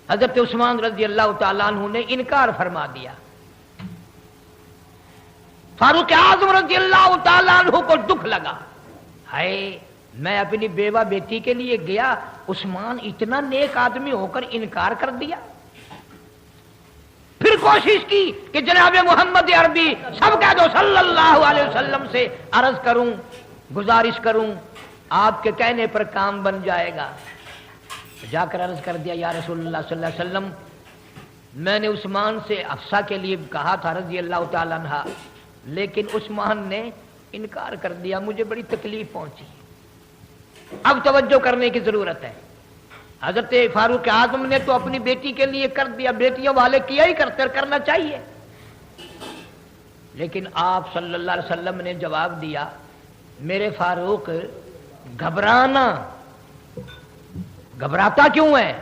حضرت عثمان رضی اللہ تعالیٰ عنہ نے انکار فرما دیا. فاروق اعظم رضی اللہ تعالیٰ عنہ کو دکھ لگا, ہائے میں اپنی بیوہ بیٹی کے لیے گیا, عثمان اتنا نیک آدمی ہو کر انکار کر دیا. پھر کوشش کی کہ جناب محمد عربی سب کہہ دو صلی اللہ علیہ وسلم سے عرض کروں, گزارش کروں, آپ کے کہنے پر کام بن جائے گا. جا کر عرض کر دیا یا رسول اللہ صلی اللہ علیہ وسلم میں نے عثمان سے حفصہ کے لیے کہا تھا رضی اللہ تعالیٰ عنہ، لیکن عثمان نے انکار کر دیا، مجھے بڑی تکلیف پہنچی۔ اب توجہ کرنے کی ضرورت ہے۔ حضرت فاروق اعظم نے تو اپنی بیٹی کے لیے کر دیا، بیٹیوں والے کیا ہی کرنا چاہیے، لیکن آپ صلی اللہ علیہ وسلم نے جواب دیا، میرے فاروق گھبراتا کیوں ہے؟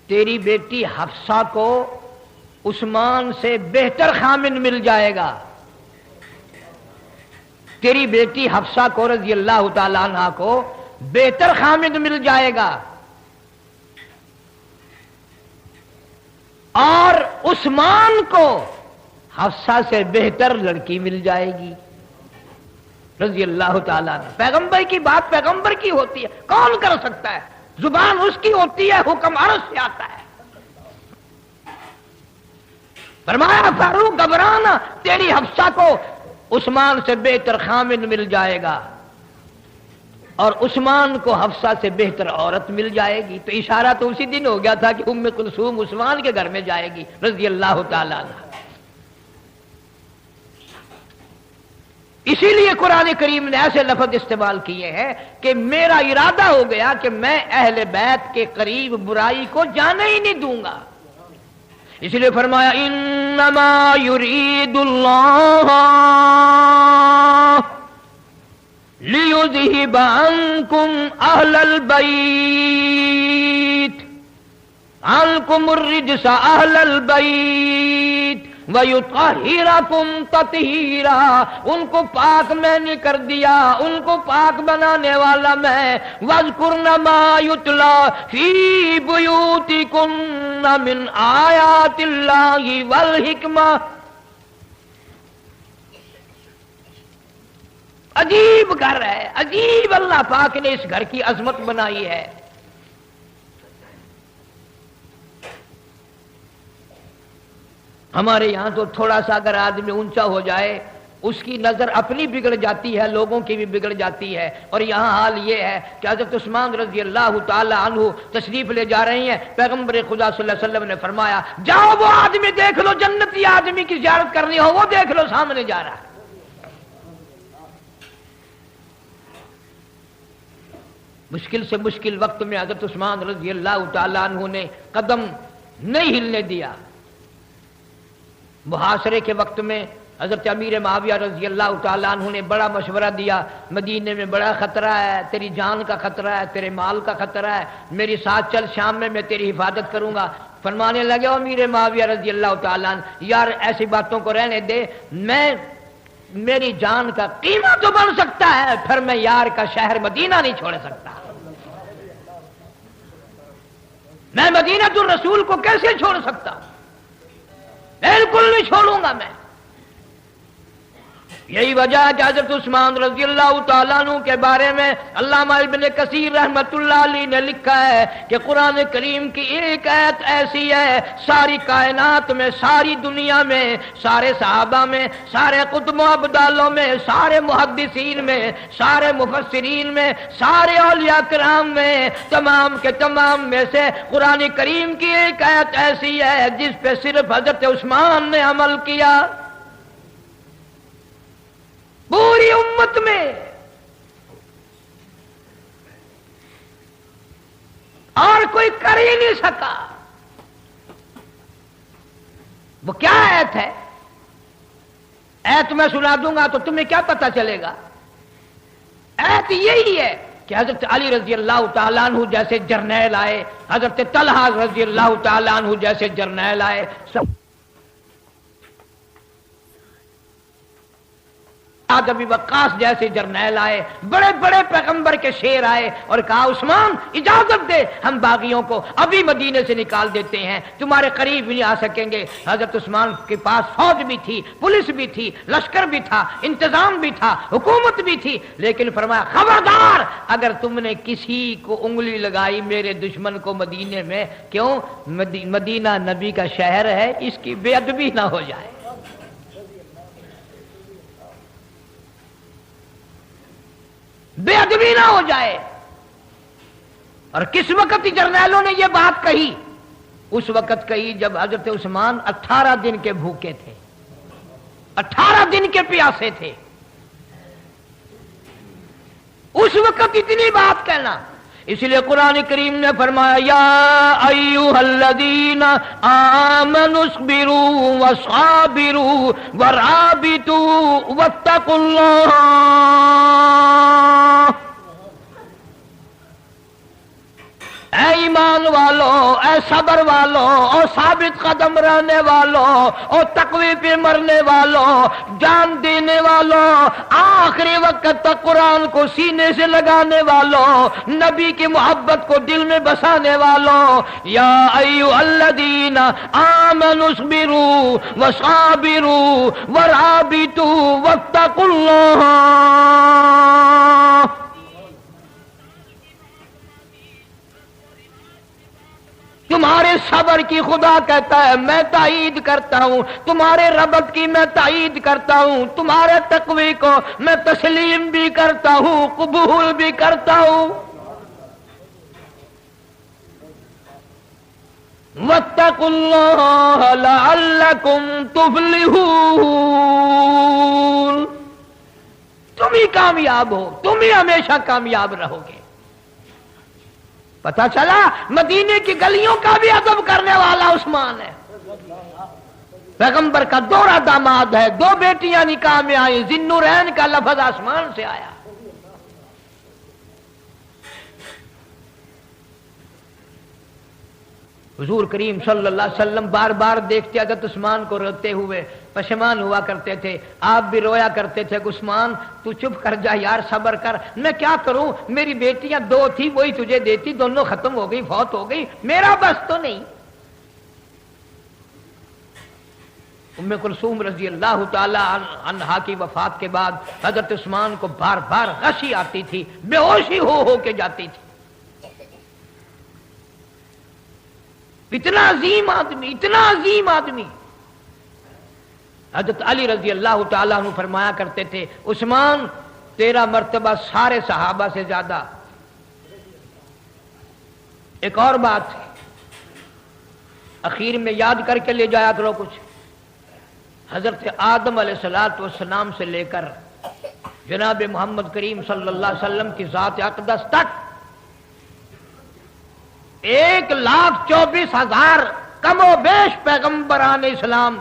تیری بیٹی حفصہ کو عثمان سے بہتر خامن مل جائے گا، تیری بیٹی حفصہ کو رضی اللہ تعالیٰ عنہ کو بہتر خامن مل جائے گا، اور عثمان کو حفصہ سے بہتر لڑکی مل جائے گی رضی اللہ تعالیٰ عنہ۔ پیغمبر کی بات پیغمبر کی ہوتی ہے، کون کر سکتا ہے؟ زبان اس کی ہوتی ہے، حکم عرش سے آتا ہے۔ فرمایا فاروق گھبرانا، تیری حفصہ کو عثمان سے بہتر خامن مل جائے گا اور عثمان کو حفصہ سے بہتر عورت مل جائے گی۔ تو اشارہ تو اسی دن ہو گیا تھا کہ ام کلثوم عثمان کے گھر میں جائے گی رضی اللہ تعالیٰ عنہ۔ اسی لیے قرآن کریم نے ایسے لفظ استعمال کیے ہیں کہ میرا ارادہ ہو گیا کہ میں اہل بیت کے قریب برائی کو جانے ہی نہیں دوں گا۔ اس لیے فرمایا انما یرید اللہ لیذہب عنکم اہل البیت عنکم الرجس اہل البیت وَيُطَهِّرَكُمْ تَطْهِيرًا، ان کو پاک میں نے کر دیا، ان کو پاک بنانے والا میں۔ وَاذْكُرْنَ مَا يُتْلَى فِي بُيُوتِكُنَّ مِنْ آيَاتِ اللَّهِ وَالْحِكْمَةِ۔ عجیب گھر ہے، عجیب اللہ پاک نے اس گھر کی عظمت بنائی ہے۔ ہمارے یہاں تو تھوڑا سا اگر آدمی اونچا ہو جائے اس کی نظر اپنی بگڑ جاتی ہے، لوگوں کی بھی بگڑ جاتی ہے۔ اور یہاں حال یہ ہے کہ حضرت عثمان رضی اللہ تعالی عنہ تشریف لے جا رہی ہیں، پیغمبر خدا صلی اللہ علیہ وسلم نے فرمایا جاؤ وہ آدمی دیکھ لو، جنتی آدمی کی زیارت کرنی ہو وہ دیکھ لو، سامنے جا رہا ہے۔ مشکل سے مشکل وقت میں حضرت عثمان رضی اللہ تعالی عنہ نے قدم نہیں ہلنے دیا۔ محاصرے کے وقت میں حضرت امیر معاویہ رضی اللہ تعالیٰ عنہ نے بڑا مشورہ دیا، مدینے میں بڑا خطرہ ہے، تیری جان کا خطرہ ہے، تیرے مال کا خطرہ ہے، میری ساتھ چل، شام میں تیری حفاظت کروں گا۔ فرمانے لگے امیر معاویہ رضی اللہ تعالیٰ عنہ یار ایسی باتوں کو رہنے دے، میری جان کا قیمہ تو بن سکتا ہے، پھر میں یار کا شہر مدینہ نہیں چھوڑ سکتا، میں مدینہ الرسول کو کیسے چھوڑ سکتا ہوں، بالکل نہیں چھوڑوں گا میں۔ یہی وجہ ہے کہ حضرت عثمان رضی اللہ تعالیٰ عنہ کے بارے میں علامہ ابن کثیر رحمت اللہ علیہ نے لکھا ہے کہ قرآن کریم کی ایک آیت ایسی ہے ساری کائنات میں، ساری دنیا میں، سارے صحابہ میں، سارے قطب و ابدالوں میں، سارے محدثین میں، سارے مفسرین میں، سارے اولیاء کرام میں، تمام کے تمام میں سے قرآن کریم کی ایک آیت ایسی ہے جس پہ صرف حضرت عثمان نے عمل کیا، پوری امت میں۔ اور کوئی کر ہی نہیں سکا۔ وہ کیا ایت ہے؟ ایت میں سنا دوں گا تو تمہیں کیا پتہ چلے گا؟ ایت یہی ہے کہ حضرت علی رضی اللہ تعالیٰ عنہ جیسے جرنیل آئے، حضرت طلحہ رضی اللہ تعالیٰ عنہ جیسے جرنیل آئے، سب ابی وقاص جیسے جرنیل آئے، بڑے بڑے پیغمبر کے شیر آئے اور کہا عثمان اجازت دے، ہم باغیوں کو ابھی مدینے سے نکال دیتے ہیں، تمہارے قریب بھی نہیں آ سکیں گے۔ حضرت عثمان کے پاس فوج بھی تھی، پولیس بھی تھی، لشکر بھی تھا، انتظام بھی تھا، حکومت بھی تھی، لیکن فرمایا خبردار اگر تم نے کسی کو انگلی لگائی میرے دشمن کو مدینے میں، کیوں؟ مدینہ نبی کا شہر ہے، اس کی بے ادبی نہ ہو جائے، بے ادبی نہ ہو جائے۔ اور کس وقت جرنیلوں نے یہ بات کہی؟ اس وقت کہی جب حضرت عثمان 18 دن کے بھوکے تھے، 18 دن کے پیاسے تھے، اس وقت اتنی بات کہنا۔ اس لیے قرآن کریم نے فرمایا یا ایھا الذین آمنوا اصبروا وصابروا ورابطوا واتقوا اللہ۔ اے ایمان والو، اے صبر والو، اور ثابت قدم رہنے والو، اور تقوی پہ مرنے والو، جان دینے والو، آخری وقت تک قرآن کو سینے سے لگانے والو، نبی کی محبت کو دل میں بسانے والو، یا ایھا الذین آمنوا اصبروا وصابروا ورابطوا واتقوا اللہ۔ تمہارے صبر کی خدا کہتا ہے میں تائید کرتا ہوں، تمہارے ربط کی میں تائید کرتا ہوں، تمہارے تقوی کو میں تسلیم بھی کرتا ہوں، قبول بھی کرتا ہوں۔ واتقوا اللہ لعلکم تفلحون۔ تم ہی کامیاب ہو، تم ہی ہمیشہ کامیاب رہو گے۔ پتہ چلا مدینے کی گلیوں کا بھی ادب کرنے والا عثمان ہے، پیغمبر کا دوہرا داماد ہے، 2 بیٹیاں نکاح میں آئی، ذی النورین کا لفظ آسمان سے آیا۔ حضور کریم صلی اللہ علیہ وسلم بار بار دیکھتے حضرت عثمان کو روتے ہوئے، پشیمان ہوا کرتے تھے، آپ بھی رویا کرتے تھے کہ عثمان تو چپ کر جا یار، صبر کر، میں کیا کروں، میری بیٹیاں 2 تھی وہی تجھے دیتی، دونوں ختم ہو گئی، فوت ہو گئی، میرا بس تو نہیں۔ ام کلثوم رضی اللہ تعالی عنہا کی وفات کے بعد حضرت عثمان کو بار بار غشی آتی تھی، بے ہوشی ہو کے جاتی تھی۔ اتنا عظیم آدمی، اتنا عظیم آدمی۔ حضرت علی رضی اللہ تعالیٰ عنہ فرمایا کرتے تھے عثمان تیرا مرتبہ سارے صحابہ سے زیادہ۔ ایک اور بات ہے، اخیر میں یاد کر کے لے جایا کرو کچھ، حضرت آدم علیہ السلام سے لے کر جناب محمد کریم صلی اللہ علیہ وسلم کی ذات اقدس تک 1,24,000 کم و بیش پیغمبران اسلام،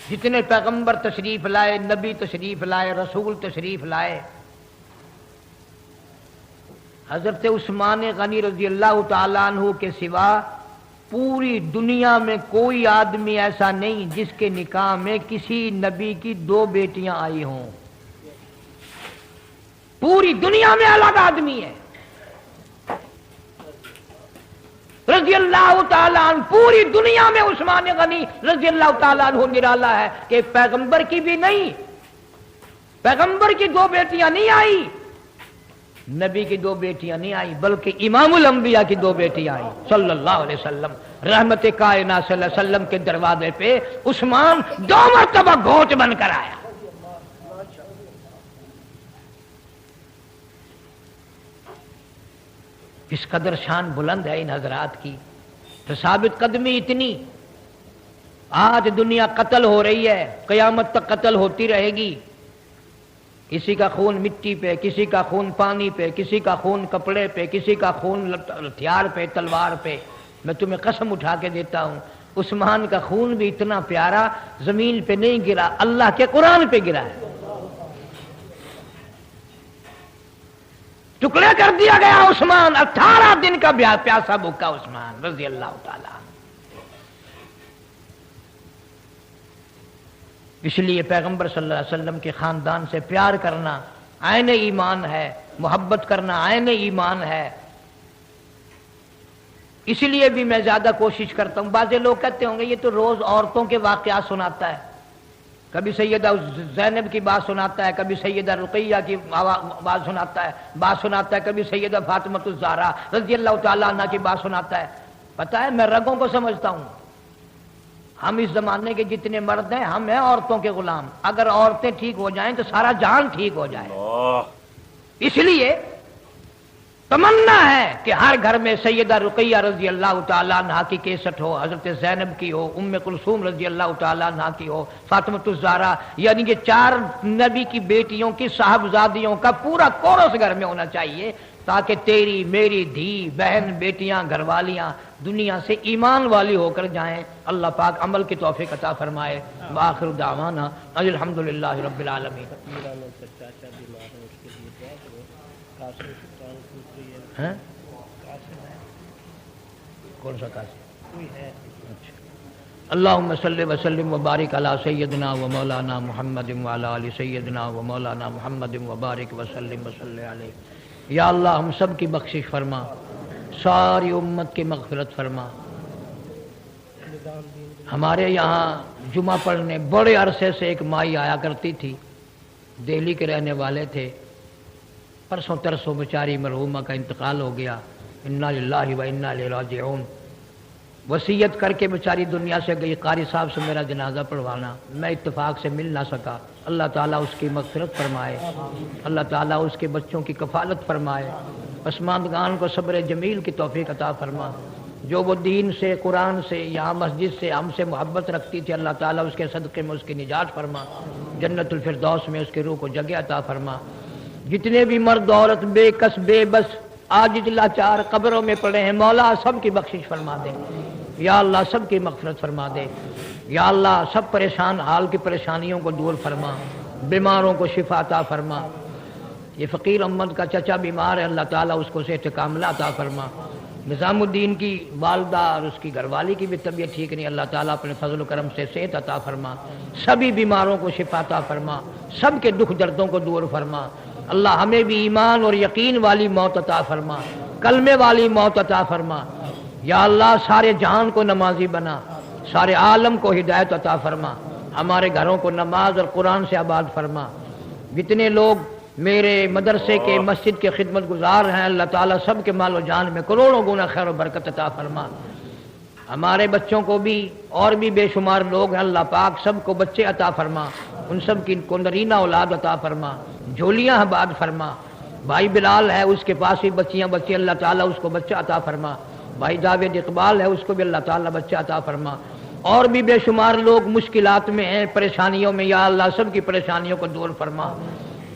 جتنے پیغمبر تشریف لائے، نبی تشریف لائے، رسول تشریف لائے، حضرت عثمان غنی رضی اللہ تعالیٰ عنہ کے سوا پوری دنیا میں کوئی آدمی ایسا نہیں جس کے نکاح میں کسی نبی کی 2 بیٹیاں آئی ہوں۔ پوری دنیا میں الگ آدمی ہے رضی اللہ تعالیٰ عنہ، پوری دنیا میں عثمان غنی رضی اللہ تعالیٰ عنہ نرالا ہے کہ پیغمبر کی بھی نہیں، پیغمبر کی 2 بیٹیاں نہیں آئی، نبی کی 2 بیٹیاں نہیں آئی، بلکہ امام الانبیاء کی 2 بیٹیاں آئی صلی اللہ علیہ وسلم، رحمت کائنات صلی اللہ علیہ وسلم کے دروازے پہ عثمان 2 مرتبہ گھوٹ بن کر آیا۔ کس قدر شان بلند ہے ان حضرات کی، تو ثابت قدمی اتنی۔ آج دنیا قتل ہو رہی ہے، قیامت تک قتل ہوتی رہے گی، کسی کا خون مٹی پہ، کسی کا خون پانی پہ، کسی کا خون کپڑے پہ، کسی کا خون ہتھیار پہ، تلوار پہ۔ میں تمہیں قسم اٹھا کے دیتا ہوں عثمان کا خون بھی اتنا پیارا زمین پہ نہیں گرا، اللہ کے قرآن پہ گرا ہے، ٹکڑے کر دیا گیا عثمان، 18 دن کا پیاسا بھوکا عثمان رضی اللہ تعالی۔ اس لیے پیغمبر صلی اللہ علیہ وسلم کے خاندان سے پیار کرنا عین ایمان ہے، محبت کرنا عین ایمان ہے۔ اس لیے بھی میں زیادہ کوشش کرتا ہوں، بعض لوگ کہتے ہوں گے یہ تو روز عورتوں کے واقعات سناتا ہے، کبھی سیدہ زینب کی بات سناتا ہے، کبھی سیدہ رقیہ کی بات سناتا ہے، کبھی سیدہ فاطمہ الزہرا رضی اللہ تعالیٰ عنہ کی بات سناتا ہے۔ پتہ ہے میں رگوں کو سمجھتا ہوں، ہم اس زمانے کے جتنے مرد ہیں ہم ہیں عورتوں کے غلام، اگر عورتیں ٹھیک ہو جائیں تو سارا جہان ٹھیک ہو جائے۔ اس لیے تمنا ہے کہ ہر گھر میں سیدہ رقیہ رضی اللہ تعالیٰ عنہا کی کیسٹ ہو، حضرت زینب کی ہو، ام کلثوم رضی اللہ تعالیٰ عنہا کی ہو، فاطمۃ الزہرا، یعنی یہ 4 نبی کی بیٹیوں کی صاحبزادیوں کا پورا کورس گھر میں ہونا چاہیے، تاکہ تیری میری دھی بہن بیٹیاں گھر والیاں دنیا سے ایمان والی ہو کر جائیں۔ اللہ پاک عمل کی توفیق عطا فرمائے۔ وآخر دعوانا الحمدللہ رب العالمین۔ ہیں؟ کون سا قاسم؟ اللہم صلی وسلم وبارک علی سیدنا و مولانا محمد وعلی آل سیدنا و مولانا محمد وبارک وسلم وصلی علیہ۔ یا اللہ ہم سب کی بخشش فرما، ساری امت کی مغفرت فرما۔ ہمارے یہاں جمعہ پڑھنے بڑے عرصے سے ایک مائی آیا کرتی تھی، دہلی کے رہنے والے تھے، پرسوں ترسوں بیچاری مرحومہ کا انتقال ہو گیا، انا للہ و انا الیہ راجعون۔ وصیت کر کے بیچاری دنیا سے گئی، قاری صاحب سے میرا جنازہ پڑھوانا، میں اتفاق سے مل نہ سکا۔ اللہ تعالیٰ اس کی مغفرت فرمائے، اللہ تعالیٰ اس کے بچوں کی کفالت فرمائے، پسماندگان کو صبر جمیل کی توفیق عطا فرما۔ جو وہ دین سے، قرآن سے، یہاں مسجد سے ہم سے محبت رکھتی تھی، اللہ تعالیٰ اس کے صدقے میں اس کی نجات فرما، جنت الفردوس میں اس کی روح کو جگہ عطا فرما۔ جتنے بھی مرد عورت بے کس بے بس عاجز لاچار قبروں میں پڑے ہیں، مولا سب کی بخشش فرما دے، یا اللہ سب کی مغفرت فرما دے، یا اللہ سب پریشان حال کی پریشانیوں کو دور فرما، بیماروں کو شفا عطا فرما۔ یہ فقیر احمد کا چچا بیمار ہے، اللہ تعالیٰ اس کو صحت کاملہ عطا فرما۔ نظام الدین کی والدہ اور اس کی گھر والی کی بھی طبیعت ٹھیک نہیں، اللہ تعالیٰ اپنے فضل و کرم سے صحت عطا فرما، سبھی بیماروں کو شفا عطا فرما، سب کے دکھ دردوں کو دور فرما۔ اللہ ہمیں بھی ایمان اور یقین والی موت عطا فرما، کلمے والی موت عطا فرما۔ یا اللہ سارے جہان کو نمازی بنا، سارے عالم کو ہدایت عطا فرما، ہمارے گھروں کو نماز اور قرآن سے آباد فرما۔ جتنے لوگ میرے مدرسے کے مسجد کے خدمت گزار ہیں، اللہ تعالیٰ سب کے مال و جان میں کروڑوں گنا خیر و برکت عطا فرما۔ ہمارے بچوں کو بھی اور بھی بے شمار لوگ ہیں، اللہ پاک سب کو بچے عطا فرما، ان سب کی کو نرینہ اولاد عطا فرما، جھولیاں آباد فرما۔ بھائی بلال ہے، اس کے پاس بھی بچیاں بچے، اللہ تعالیٰ اس کو بچہ عطا فرما۔ بھائی جاوید اقبال ہے، اس کو بھی اللہ تعالیٰ بچہ عطا فرما۔ اور بھی بے شمار لوگ مشکلات میں ہیں، پریشانیوں میں، یا اللہ سب کی پریشانیوں کو دور فرما۔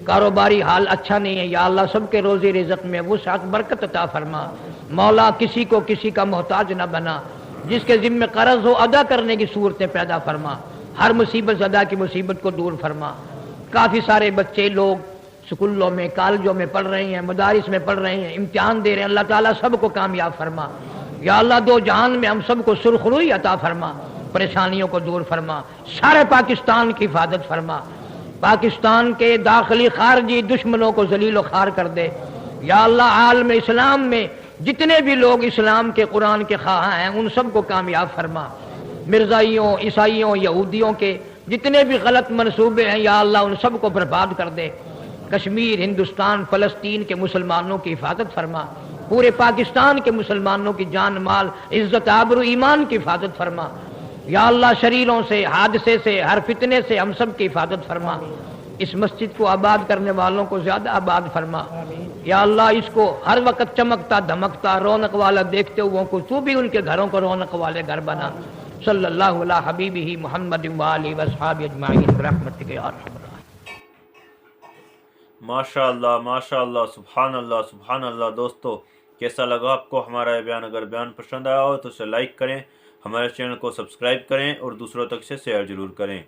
کاروباری حال اچھا نہیں ہے، یا اللہ سب کے روزی رزق میں وسعت برکت عطا فرما۔ مولا کسی کو کسی کا محتاج نہ بنا، جس کے ذمہ قرض ہو ادا کرنے کی صورتیں پیدا فرما، ہر مصیبت زدہ کی مصیبت کو دور فرما۔ کافی سارے بچے لوگ سکولوں میں، کالجوں میں پڑھ رہے ہیں، مدارس میں پڑھ رہے ہیں، امتحان دے رہے ہیں، اللہ تعالیٰ سب کو کامیاب فرما۔ یا اللہ دو جہان میں ہم سب کو سرخ روئی عطا فرما، پریشانیوں کو دور فرما، سارے پاکستان کی حفاظت فرما، پاکستان کے داخلی خارجی دشمنوں کو ذلیل و خوار کر دے۔ یا اللہ عالم اسلام میں جتنے بھی لوگ اسلام کے قرآن کے خواہاں ہیں، ان سب کو کامیاب فرما۔ مرزائیوں، عیسائیوں، یہودیوں کے جتنے بھی غلط منصوبے ہیں، یا اللہ ان سب کو برباد کر دے۔ کشمیر، ہندوستان، فلسطین کے مسلمانوں کی حفاظت فرما، پورے پاکستان کے مسلمانوں کی جان مال عزت آبرو ایمان کی حفاظت فرما۔ یا اللہ شریروں سے، حادثے سے، ہر فتنے سے ہم سب کی حفاظت فرما۔ اس مسجد کو آباد کرنے والوں کو زیادہ آباد فرما۔ یا اللہ اس کو ہر وقت چمکتا دھمکتا رونق والا دیکھتے ہوئے کو تو بھی ان کے گھروں کو رونق والے گھر بنا۔ صلی اللہ علی حبیبہ محمد وآلہ وصحبہ اجمعین برحمتک یا ارحم الراحمین۔ ماشاء اللہ، سبحان اللہ، سبحان اللہ۔ دوستو کیسا لگا آپ کو ہمارا یہ بیان؟ اگر بیان پسند آیا ہو تو اسے لائک کریں، ہمارے چینل کو سبسکرائب کریں اور دوسروں تک سے شیئر ضرور کریں۔